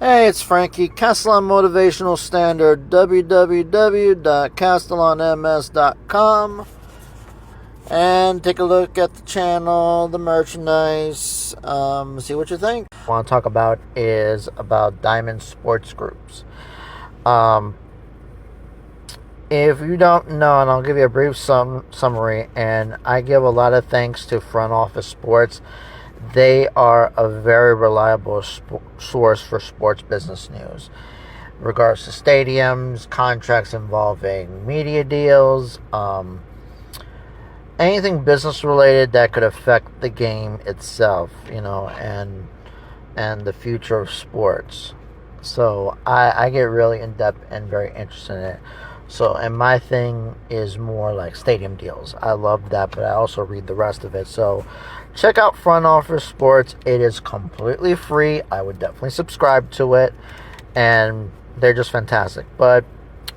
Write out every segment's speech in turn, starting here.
Hey, it's Frankie, Castellan Motivational Standard, www.castellanms.com. And take a look at the channel, the merchandise, see what you think. What I want to talk about is about Diamond Sports Groups. If you don't know, and I'll give you a brief summary, and I give a lot of thanks to Front Office Sports. They are a very reliable source for sports business news. In regards to stadiums, contracts involving media deals, anything business related that could affect the game itself, and the future of sports. So I get really in depth and very interested in it. So, and my thing is more like stadium deals. I love that, but I also read the rest of it. So check out Front Office Sports. It is completely free. I would definitely subscribe to it, and they're just fantastic. But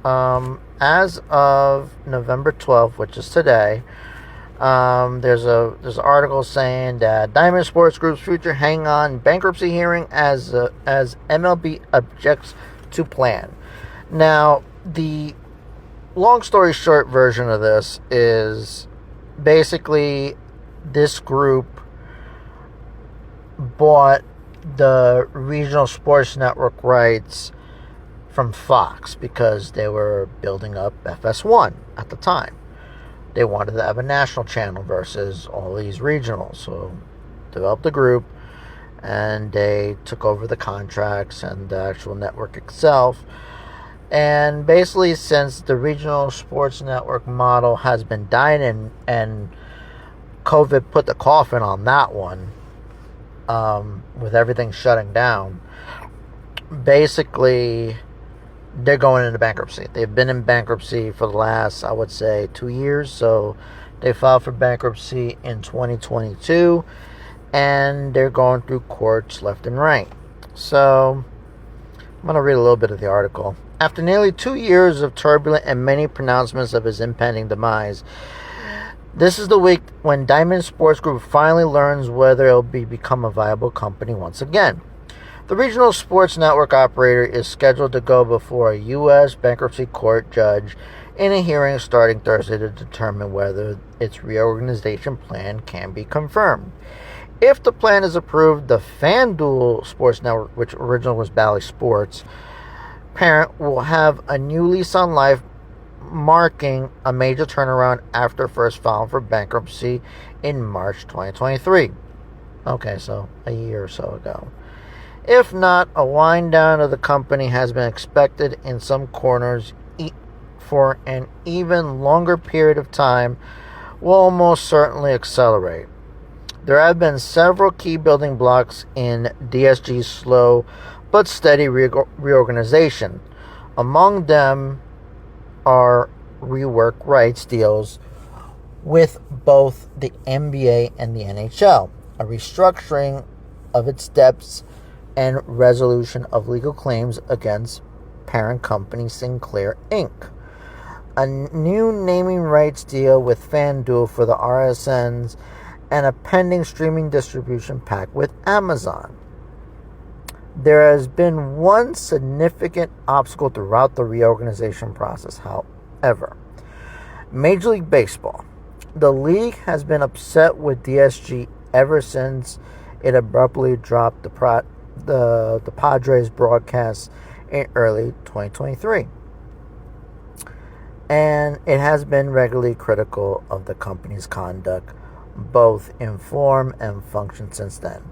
as of November 12th, which is today, there's an article saying that Diamond Sports Group's future hang on bankruptcy hearing as MLB objects to plan. Now, the long story short version of this is basically this group bought the regional sports network rights from Fox because they were building up FS1 at the time. They wanted to have a national channel versus all these regionals. So developed a group, and they took over the contracts and the actual network itself. And basically, since the regional sports network model has been dying and COVID put the coffin on that one, with everything shutting down, basically they're going into bankruptcy. They've been in bankruptcy for the last, I would say, 2 years. So they filed for bankruptcy in 2022, and they're going through courts left and right. So I'm going to read a little bit of the article. After nearly 2 years of turbulence and many pronouncements of his impending demise, this is the week when Diamond Sports Group finally learns whether it will become a viable company once again. The regional sports network operator is scheduled to go before a U.S. bankruptcy court judge in a hearing starting Thursday to determine whether its reorganization plan can be confirmed. If the plan is approved, the FanDuel Sports Network, which originally was Bally Sports, parent will have a new lease on life, marking a major turnaround after first filing for bankruptcy in March 2023. Okay, so a year or so ago. If not, a wind down of the company has been expected in some corners for an even longer period of time, will almost certainly accelerate. There have been several key building blocks in DSG's slow but steady reorganization. Among them are rework rights deals with both the NBA and the NHL, a restructuring of its debts, and resolution of legal claims against parent company Sinclair Inc., a new naming rights deal with FanDuel for the RSNs, and a pending streaming distribution pact with Amazon. There has been one significant obstacle throughout the reorganization process, however. Major League Baseball. The league has been upset with DSG ever since it abruptly dropped the Padres broadcast in early 2023. And it has been regularly critical of the company's conduct, both in form and function since then.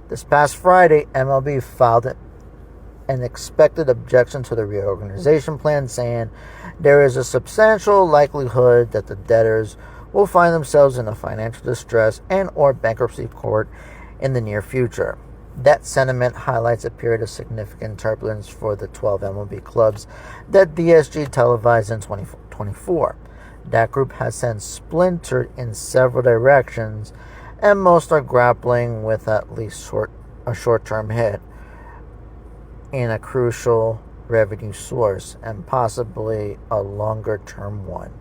This past Friday, MLB filed an expected objection to the reorganization plan, saying there is a substantial likelihood that the debtors will find themselves in a financial distress and or bankruptcy court in the near future. That sentiment highlights a period of significant turbulence for the 12 MLB clubs that DSG televised in 2024. That group has since splintered in several directions, and most are grappling with at least a short-term hit in a crucial revenue source and possibly a longer-term one.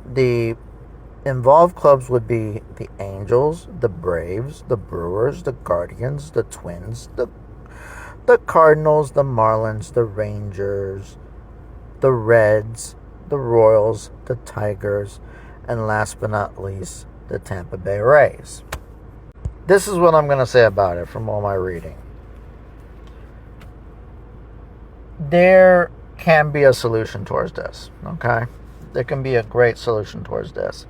The involved clubs would be the Angels, the Braves, the Brewers, the Guardians, the Twins, the the Cardinals, the Marlins, the Rangers, the Reds, the Royals, the Tigers, and last but not least, the Tampa Bay Rays. This is what I'm going to say about it from all my reading. There can be a solution towards this, okay? There can be a great solution towards this.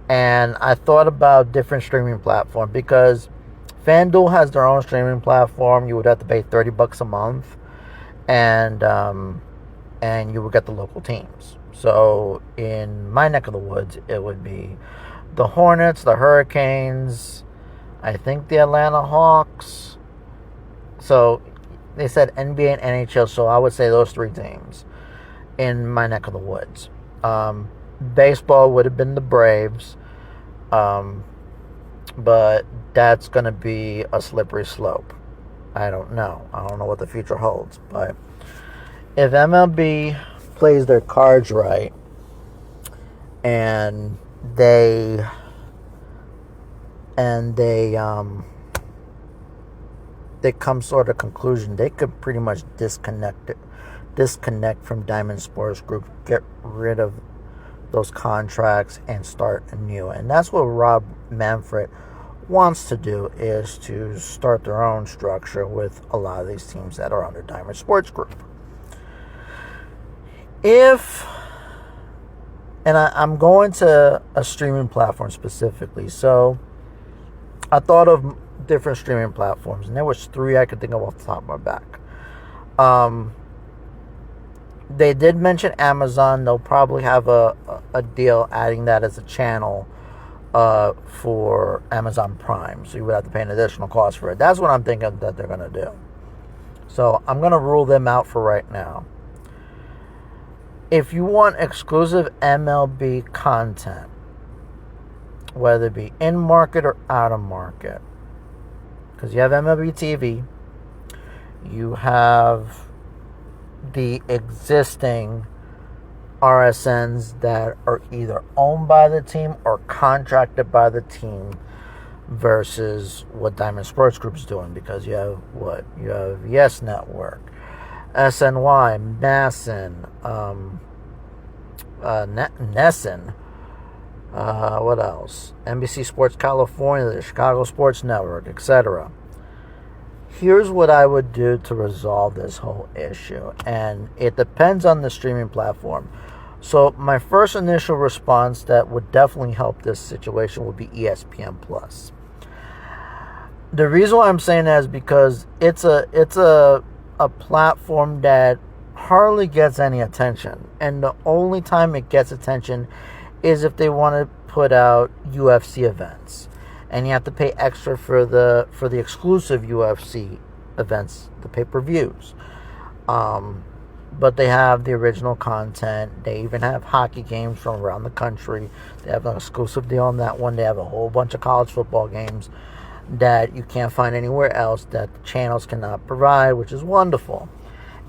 And I thought about different streaming platforms because FanDuel has their own streaming platform. You would have to pay $30 a month, and you would get the local teams. So in my neck of the woods, it would be the Hornets, the Hurricanes, I think the Atlanta Hawks. So they said NBA and NHL, so I would say those three teams in my neck of the woods. Baseball would have been the Braves, but that's going to be a slippery slope. I don't know. I don't know what the future holds, but if MLB plays their cards right and they come sort of conclusion, they could pretty much disconnect from Diamond Sports Group, get rid of those contracts and start anew. And that's what Rob Manfred wants to do, is to start their own structure with a lot of these teams that are under Diamond Sports Group. I'm going to a streaming platform specifically, so I thought of different streaming platforms, and there was three I could think of off the top of my back. They did mention Amazon. They'll probably have a deal adding that as a channel for Amazon Prime, so you would have to pay an additional cost for it. That's what I'm thinking that they're going to do. So I'm going to rule them out for right now. If you want exclusive MLB content, whether it be in market or out of market, because you have MLB TV, you have the existing RSNs that are either owned by the team or contracted by the team, versus what Diamond Sports Group is doing, because you have Yes Network, SNY, Masson, Nesson, what else? NBC Sports California, the Chicago Sports Network, etc. Here's what I would do to resolve this whole issue, and it depends on the streaming platform. So my first initial response that would definitely help this situation would be ESPN Plus. The reason why I'm saying that is because it's a platform that hardly gets any attention, and the only time it gets attention is if they want to put out UFC events, and you have to pay extra for the exclusive UFC events, the pay-per-views. But they have the original content. They even have hockey games from around the country. They have an exclusive deal on that one. They have a whole bunch of college football games that you can't find anywhere else, that the channels cannot provide, which is wonderful.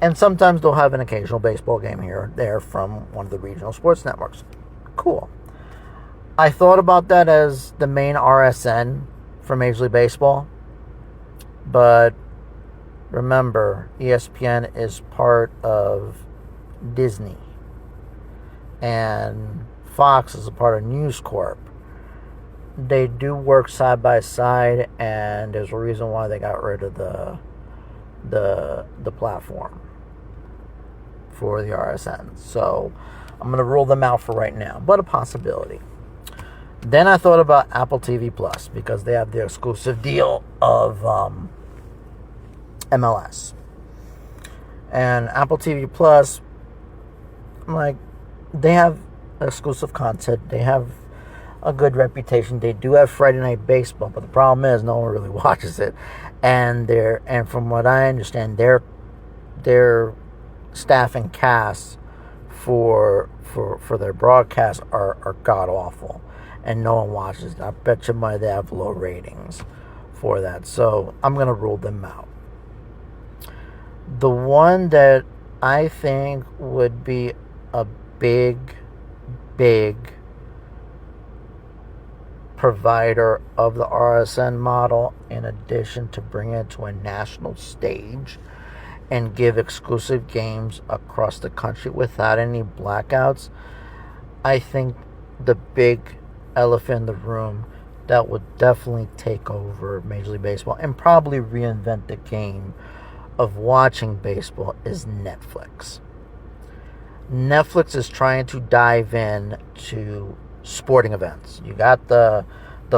And sometimes they'll have an occasional baseball game here or there from one of the regional sports networks. Cool. I thought about that as the main RSN for Major League Baseball, but remember, ESPN is part of Disney, and Fox is a part of News Corp. They do work side by side, and there's a reason why they got rid of the platform for the RSN. So I'm going to rule them out for right now, but a possibility. Then I thought about Apple TV Plus, because they have the exclusive deal of MLS. And Apple TV Plus, they have exclusive content. They have a good reputation. They do have Friday Night Baseball, but the problem is no one really watches it. And from what I understand, their staff and cast for their broadcast are god awful, and no one watches it. I bet you money they have low ratings for that. So I'm gonna rule them out. The one that I think would be a big provider of the RSN model, in addition to bring it to a national stage and give exclusive games across the country without any blackouts, I think the big elephant in the room that would definitely take over Major League Baseball and probably reinvent the game of watching baseball is Netflix. Netflix is trying to dive in to sporting events. You got the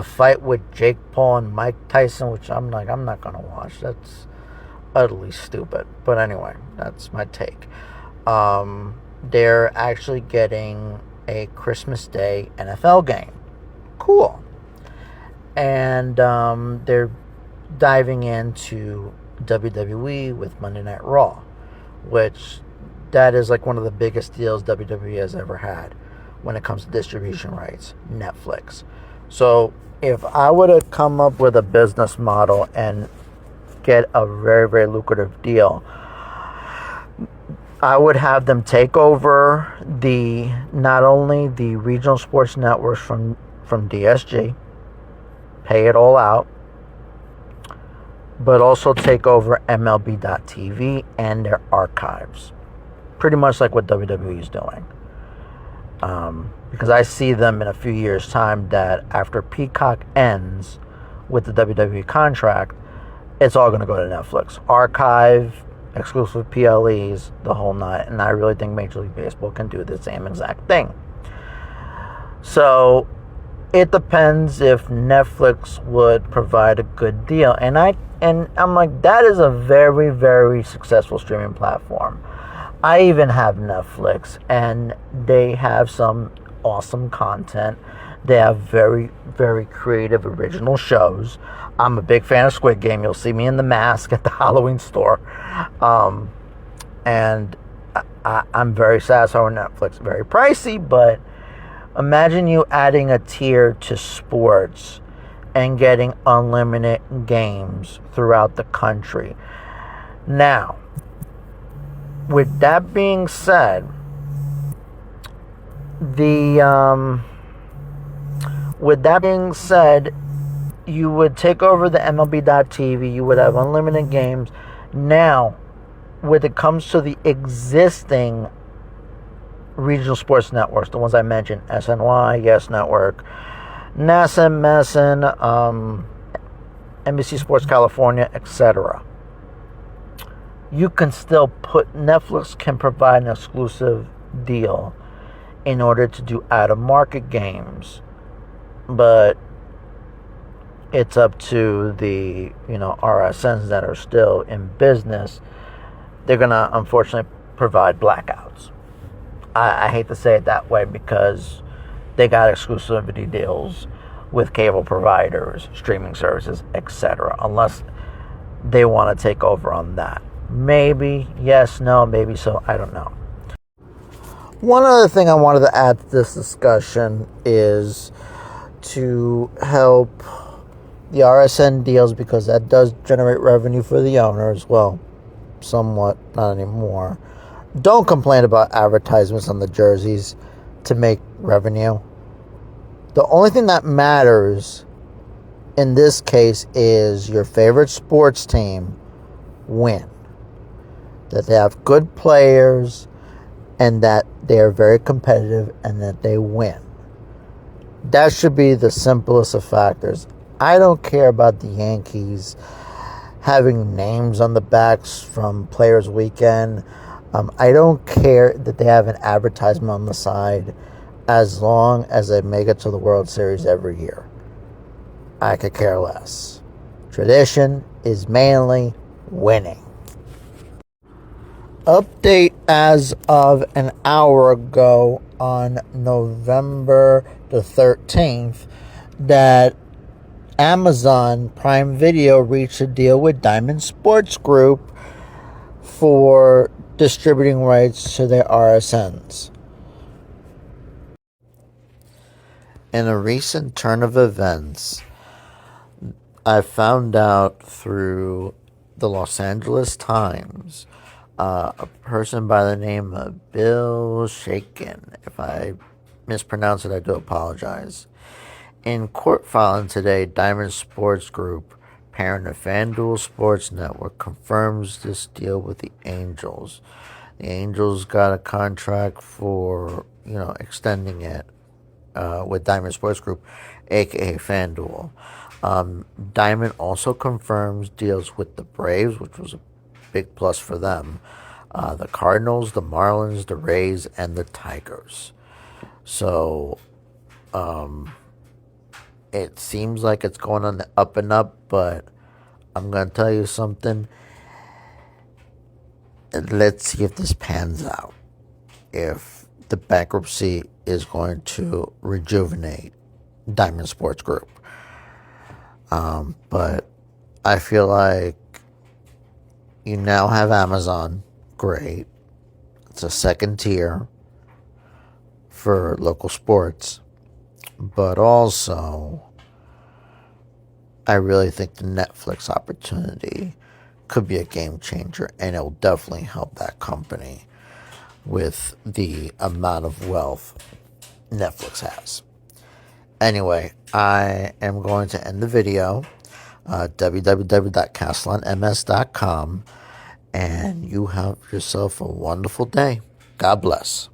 fight with Jake Paul and Mike Tyson, which I'm not gonna watch. That's utterly stupid. But anyway, that's my take. They're actually getting a Christmas Day NFL game. Cool. And they're diving into WWE with Monday Night Raw, which that is like one of the biggest deals WWE has ever had when it comes to distribution rights, Netflix. So if I were to come up with a business model and get a very, very lucrative deal, I would have them take over not only the regional sports networks from DSG, pay it all out, but also take over MLB.TV and their archives. Pretty much like what WWE is doing. Because I see them in a few years' time that after Peacock ends with the WWE contract, it's all going to go to Netflix. Archive, exclusive PLEs, the whole nine. And I really think Major League Baseball can do the same exact thing. So it depends if Netflix would provide a good deal. And I'm like, that is a very, very successful streaming platform. I even have Netflix, and they have some awesome content. They have very, very creative, original shows. I'm a big fan of Squid Game. You'll see me in the mask at the Halloween store. And I'm very satisfied with Netflix. Very pricey, but imagine you adding a tier to sports and getting unlimited games throughout the country. Now, with that being said, you would take over the MLB.TV. You would have unlimited games. Now, when it comes to the existing regional sports networks, the ones I mentioned, SNY, Yes Network, NASN, MESN, NBC Sports California, etc., you can still Netflix can provide an exclusive deal in order to do out-of-market games, but it's up to the RSNs that are still in business. They're gonna unfortunately provide blackouts. I hate to say it that way because they got exclusivity deals with cable providers, streaming services, etc. Unless they want to take over on that. Maybe, yes, no, maybe so, I don't know. One other thing I wanted to add to this discussion is to help the RSN deals, because that does generate revenue for the owners. Well, somewhat, not anymore. Don't complain about advertisements on the jerseys to make revenue. The only thing that matters in this case is your favorite sports team win. That they have good players and that they are very competitive and that they win. That should be the simplest of factors. I don't care about the Yankees having names on the backs from Players Weekend. I don't care that they have an advertisement on the side as long as they make it to the World Series every year. I could care less. Tradition is mainly winning. Update as of an hour ago on November the 13th that Amazon Prime Video reached a deal with Diamond Sports Group for distributing rights to their RSNs. In a recent turn of events, I found out through the Los Angeles Times, a person by the name of Bill Shaken. If I mispronounce it, I do apologize. In court filing today, Diamond Sports Group, parent of FanDuel Sports Network, confirms this deal with the Angels. The Angels got a contract for, extending it with Diamond Sports Group, aka FanDuel. Diamond also confirms deals with the Braves, which was a big plus for them, the Cardinals, the Marlins, the Rays, and the Tigers. So, it seems like it's going on the up and up, but I'm going to tell you something. Let's see if this pans out. If the bankruptcy is going to rejuvenate Diamond Sports Group. But I feel like you now have Amazon. Great. It's a second tier for local sports. But also, I really think the Netflix opportunity could be a game changer, and it will definitely help that company with the amount of wealth Netflix has. Anyway, I am going to end the video, www.castellanms.com, and you have yourself a wonderful day. God bless.